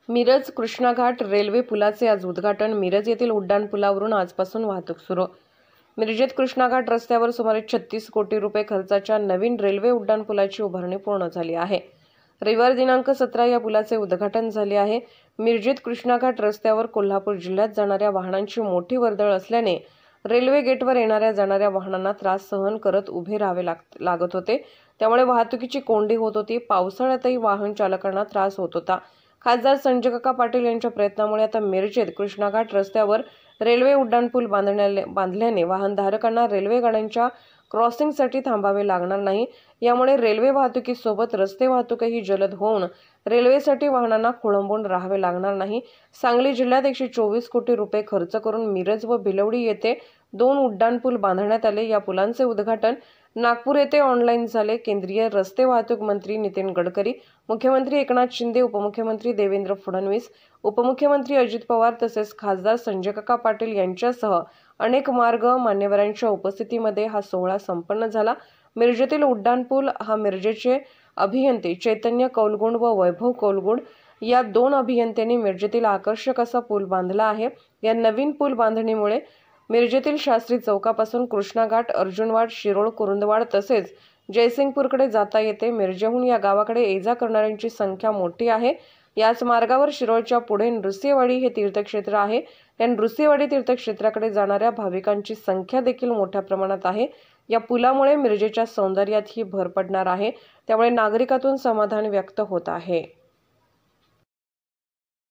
Miraj Krishna Ghat railway पुलाचे आज उद्घाटन। मिरज येथील उड्डाण पुलावरून आजपासून वाहतूक सुरू। मिरजेत कृष्णाघाट रस्त्यावर सुमारे 36 कोटी रुपये खर्चाच्या नवीन रेल्वे उड्डाण पुलाची उभारणी पूर्ण झाली आहे। रविवार दिनांक 17 या पुलाचे उद्घाटन झाले आहे। मिरजेत कृष्णाघाट रस्त्यावर कोल्हापूर जिल्ह्यात जाणाऱ्या वाहनांची मोठी वर्दळ असल्याने रेल्वे गेटवर येणाऱ्या जाणाऱ्या वाहनांना त्रास सहन करत उभे राहावे लागत होते। त्यामुळे वाहतुकीची कोंडी होत होती। पावसाळ्यातही वाहन चालकांना त्रास होत होता। खासदार संजय काका पाटील यांच्या प्रयत्नामुळे आता मिरजेत कृष्णाघाट रस्त्यावर रेल्वे उड्डाणपूल बांधल्याने वाहनधारकांना रेल्वे गाड्यांच्या क्रॉसिंगसाठी थांबावे लागणार नाही। यामुळे रेल्वे वाहतुकीसोबत रस्ते वाहतूकही जलद होऊन रेल्वेसाठी वाहनांना खोळंबून राहावे लागणार नाही। सांगली जिल्ह्यात 124 कोटी रुपये खर्च करून मिरज व भिलवडी येथे 2 उड्डाणपूल बांधण्यात आले। या पुलांचे उद्घाटन नागपूर येथे ऑनलाईन झाले। केंद्रीय रस्ते वाहतूक मंत्री नितीन गडकरी, मुख्यमंत्री एकनाथ शिंदे, उपमुख्यमंत्री देवेंद्र फडणवीस, उपमुख्यमंत्री अजित पवार तसेच खासदार संजय काका पाटील यांच्यासह अनेक मान्यवरांच्या उपस्थितीमध्ये हा सोहळा संपन्न झाला। मिरजेतील उड्डाणपूल हा मिरजेचे अभियंते चैतन्य कौलगुंड व वैभव कौलगुंड या 2 अभियंत्यांनी मिरजेतील आकर्षक असा पूल बांधला आहे। या नवीन पूल बांधणीमुळे मिरजेतील शास्त्री चौकापासून कृष्णाघाट, अर्जुनवाड, शिरोळ, कुरुंदवाड तसेच जयसिंगपूरकडे जाता येते। मिरजेहून या गावाकडे ये-जा करणाऱ्यांची संख्या मोठी आहे। याच मार्गावर शिरोळच्या पुढे नृसिंहवाडी हे तीर्थक्षेत्र आहे। या नृसिंहवाडी तीर्थक्षेत्राकडे जाणाऱ्या भाविकांची संख्या देखील मोठ्या प्रमाणात आहे। या पुलामुळे मिरजेच्या सौंदर्यातही भर पडणार आहे। त्यामुळे नागरिकातून समाधान व्यक्त होत आहे।